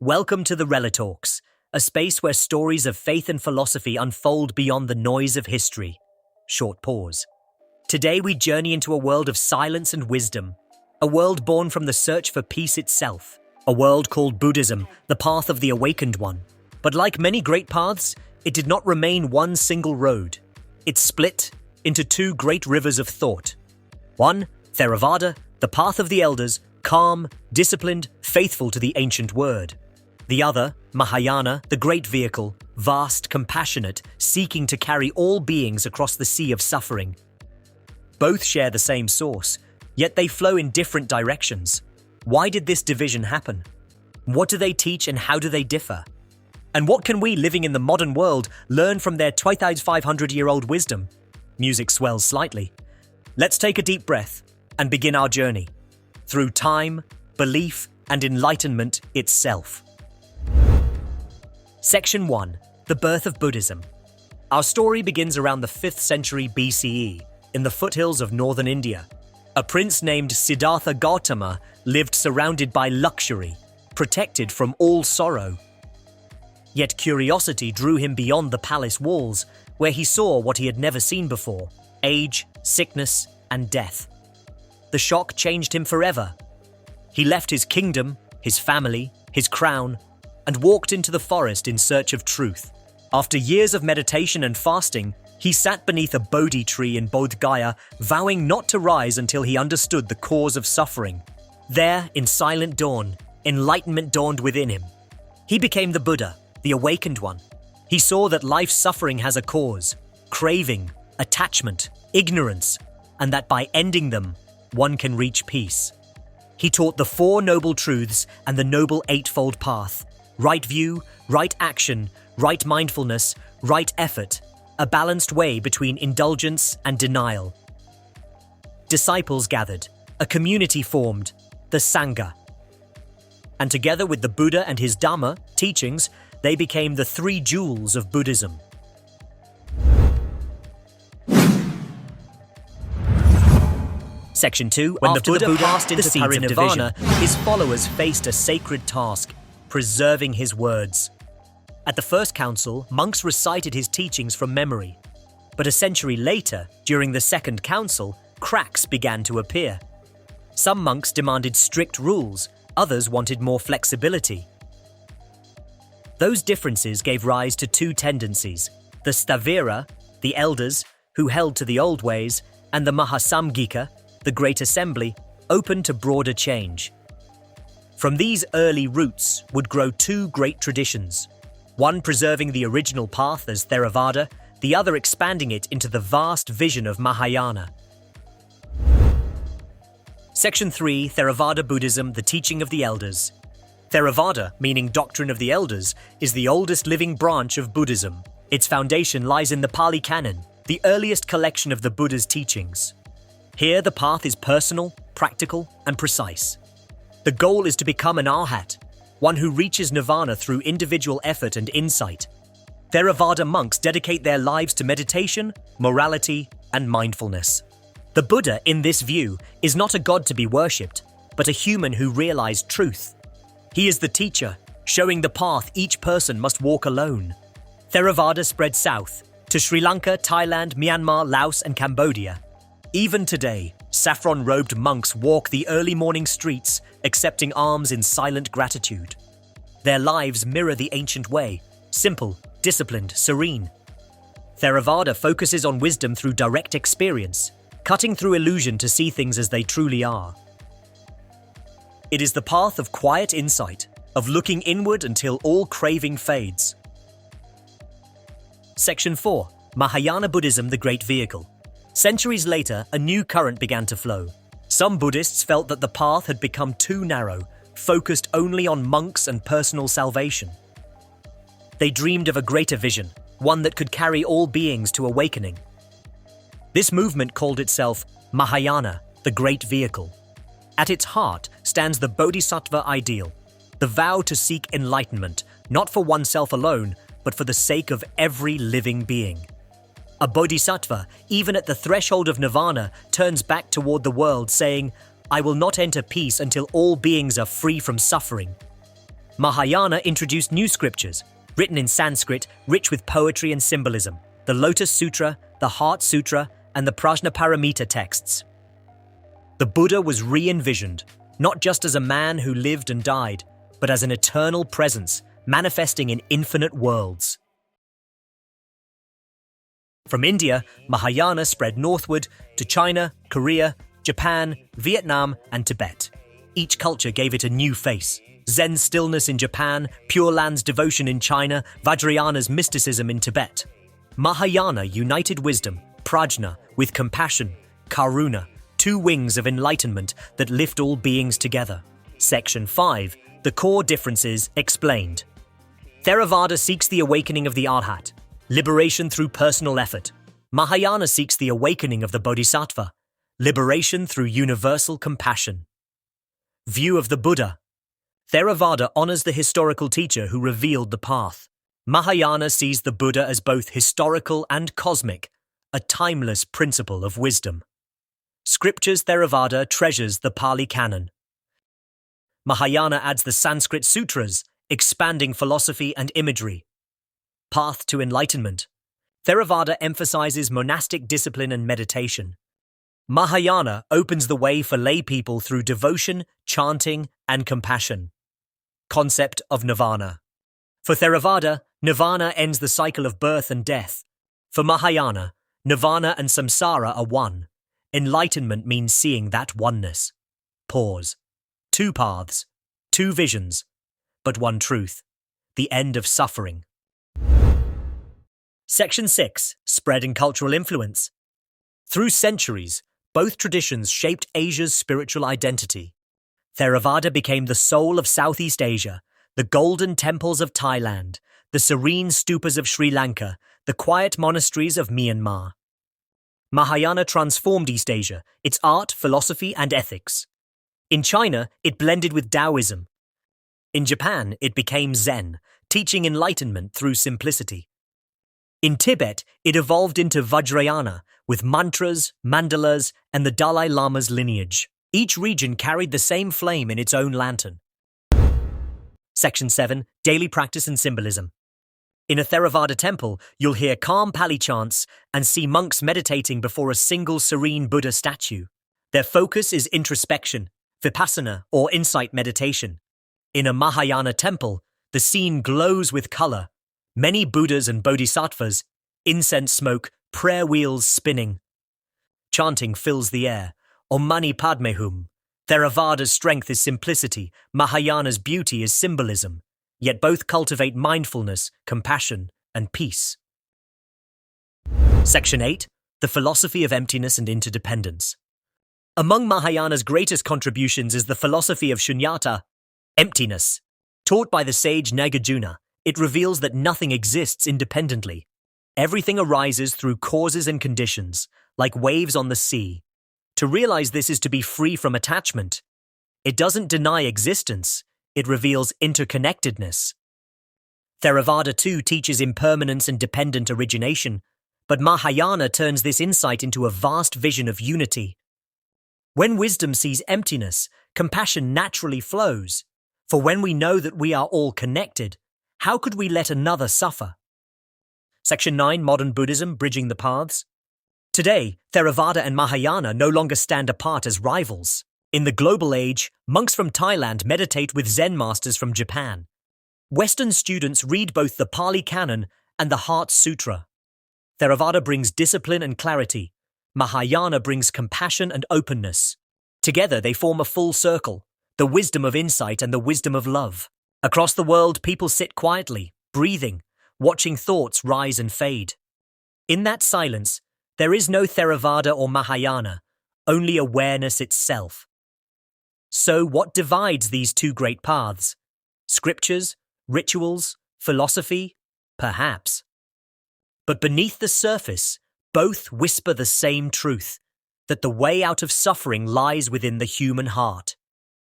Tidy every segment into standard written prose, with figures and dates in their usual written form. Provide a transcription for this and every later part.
Welcome to the Relitalks, a space where stories of faith and philosophy unfold beyond the noise of history. Short pause. Today we journey into a world of silence and wisdom, a world born from the search for peace itself, a world called Buddhism, the path of the awakened one. But like many great paths, it did not remain one single road. It split into two great rivers of thought. One, Theravada, the path of the elders, calm, disciplined, faithful to the ancient word. The other, Mahayana, the great vehicle, vast, compassionate, seeking to carry all beings across the sea of suffering. Both share the same source, yet they flow in different directions. Why did this division happen? What do they teach and how do they differ? And what can we living in the modern world learn from their 2,500-year-old wisdom? Music swells slightly. Let's take a deep breath and begin our journey through time, belief, and enlightenment itself. Section 1. The birth of Buddhism. Our story begins around the 5th century BCE, in the foothills of northern India. A prince named Siddhartha Gautama lived surrounded by luxury, protected from all sorrow. Yet curiosity drew him beyond the palace walls, where he saw what he had never seen before: age, sickness, and death. The shock changed him forever. He left his kingdom, his family, his crown, and walked into the forest in search of truth. After years of meditation and fasting, he sat beneath a Bodhi tree in Bodh Gaya, vowing not to rise until he understood the cause of suffering. There, in silent dawn, enlightenment dawned within him. He became the Buddha, the awakened one. He saw that life's suffering has a cause: craving, attachment, ignorance, and that by ending them, one can reach peace. He taught the Four Noble Truths and the Noble Eightfold Path: right view, right action, right mindfulness, right effort, a balanced way between indulgence and denial. Disciples gathered, a community formed, the Sangha. And together with the Buddha and his Dharma teachings, they became the three jewels of Buddhism. Section 2. When the Buddha passed into Parinirvana, his followers faced a sacred task: preserving his words. At the first council, monks recited his teachings from memory. But a century later, during the second council, cracks began to appear. Some monks demanded strict rules, others wanted more flexibility. Those differences gave rise to two tendencies: the Stavira, the elders, who held to the old ways, and the Mahasamgika, the Great Assembly, open to broader change. From these early roots would grow two great traditions, one preserving the original path as Theravada, the other expanding it into the vast vision of Mahayana. Section 3. Theravada Buddhism, the teaching of the elders. Theravada, meaning doctrine of the elders, is the oldest living branch of Buddhism. Its foundation lies in the Pali Canon, the earliest collection of the Buddha's teachings. Here the path is personal, practical, and precise. The goal is to become an arhat, one who reaches nirvana through individual effort and insight. Theravada monks dedicate their lives to meditation, morality, and mindfulness. The Buddha, in this view, is not a god to be worshipped, but a human who realized truth. He is the teacher, showing the path each person must walk alone. Theravada spread south, to Sri Lanka, Thailand, Myanmar, Laos, and Cambodia. Even today, saffron-robed monks walk the early morning streets, accepting alms in silent gratitude. Their lives mirror the ancient way: simple, disciplined, serene. Theravada focuses on wisdom through direct experience, cutting through illusion to see things as they truly are. It is the path of quiet insight, of looking inward until all craving fades. Section 4. Mahayana Buddhism, the Great Vehicle. Centuries later, a new current began to flow. Some Buddhists felt that the path had become too narrow, focused only on monks and personal salvation. They dreamed of a greater vision, one that could carry all beings to awakening. This movement called itself Mahayana, the Great Vehicle. At its heart stands the bodhisattva ideal, the vow to seek enlightenment, not for oneself alone, but for the sake of every living being. A bodhisattva, even at the threshold of nirvana, turns back toward the world saying, "I will not enter peace until all beings are free from suffering." Mahayana introduced new scriptures, written in Sanskrit, rich with poetry and symbolism, the Lotus Sutra, the Heart Sutra, and the Prajnaparamita texts. The Buddha was re-envisioned, not just as a man who lived and died, but as an eternal presence, manifesting in infinite worlds. From India, Mahayana spread northward to China, Korea, Japan, Vietnam, and Tibet. Each culture gave it a new face. Zen's stillness in Japan, Pure Land's devotion in China, Vajrayana's mysticism in Tibet. Mahayana united wisdom, prajna, with compassion, karuna, two wings of enlightenment that lift all beings together. Section 5. The core differences explained. Theravada seeks the awakening of the Arhat, liberation through personal effort. Mahayana seeks the awakening of the Bodhisattva, liberation through universal compassion. View of the Buddha. Theravada honors the historical teacher who revealed the path. Mahayana sees the Buddha as both historical and cosmic, a timeless principle of wisdom. Scriptures. Theravada treasures the Pali Canon. Mahayana adds the Sanskrit sutras, expanding philosophy and imagery. Path to enlightenment. Theravada emphasizes monastic discipline and meditation. Mahayana opens the way for lay people through devotion, chanting, and compassion. Concept of nirvana. For Theravada, nirvana ends the cycle of birth and death. For Mahayana, nirvana and samsara are one. Enlightenment means seeing that oneness. Pause. Two paths, two visions, but one truth. The end of suffering. Section 6. Spread and cultural influence. Through centuries, both traditions shaped Asia's spiritual identity. Theravada became the soul of Southeast Asia, the golden temples of Thailand, the serene stupas of Sri Lanka, the quiet monasteries of Myanmar. Mahayana transformed East Asia, its art, philosophy, and ethics. In China, it blended with Taoism. In Japan, it became Zen, teaching enlightenment through simplicity. In Tibet, it evolved into Vajrayana, with mantras, mandalas, and the Dalai Lama's lineage. Each region carried the same flame in its own lantern. Section 7. Daily practice and symbolism. In a Theravada temple, you'll hear calm Pali chants and see monks meditating before a single serene Buddha statue. Their focus is introspection, vipassana, or insight meditation. In a Mahayana temple, the scene glows with color. Many Buddhas and Bodhisattvas, incense smoke, prayer wheels spinning. Chanting fills the air. Om Mani Padme Hum. Theravada's strength is simplicity, Mahayana's beauty is symbolism. Yet both cultivate mindfulness, compassion, and peace. Section 8. The philosophy of emptiness and interdependence. Among Mahayana's greatest contributions is the philosophy of shunyata, emptiness. Taught by the sage Nagarjuna, it reveals that nothing exists independently. Everything arises through causes and conditions, like waves on the sea. To realize this is to be free from attachment. It doesn't deny existence, it reveals interconnectedness. Theravada too teaches impermanence and dependent origination, but Mahayana turns this insight into a vast vision of unity. When wisdom sees emptiness, compassion naturally flows. For when we know that we are all connected, how could we let another suffer? Section 9. Modern Buddhism, bridging the paths. Today, Theravada and Mahayana no longer stand apart as rivals. In the global age, monks from Thailand meditate with Zen masters from Japan. Western students read both the Pali Canon and the Heart Sutra. Theravada brings discipline and clarity. Mahayana brings compassion and openness. Together they form a full circle, the wisdom of insight and the wisdom of love. Across the world, people sit quietly, breathing, watching thoughts rise and fade. In that silence, there is no Theravada or Mahayana, only awareness itself. So what divides these two great paths? Scriptures, rituals, philosophy? Perhaps. But beneath the surface, both whisper the same truth, that the way out of suffering lies within the human heart.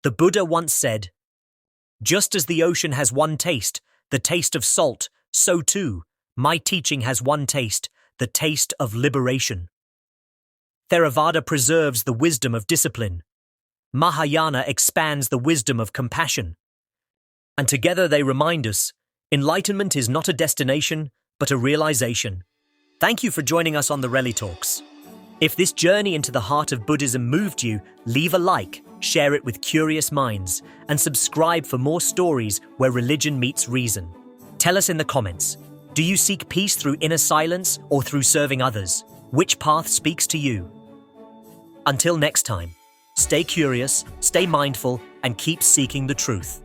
The Buddha once said, "Just as the ocean has one taste, the taste of salt, so too, my teaching has one taste, the taste of liberation." Theravada preserves the wisdom of discipline. Mahayana expands the wisdom of compassion. And together they remind us, enlightenment is not a destination, but a realization. Thank you for joining us on the Relitalks. If this journey into the heart of Buddhism moved you, leave a like, share it with curious minds, and subscribe for more stories where religion meets reason. Tell us in the comments, do you seek peace through inner silence or through serving others? Which path speaks to you? Until next time, stay curious, stay mindful, and keep seeking the truth.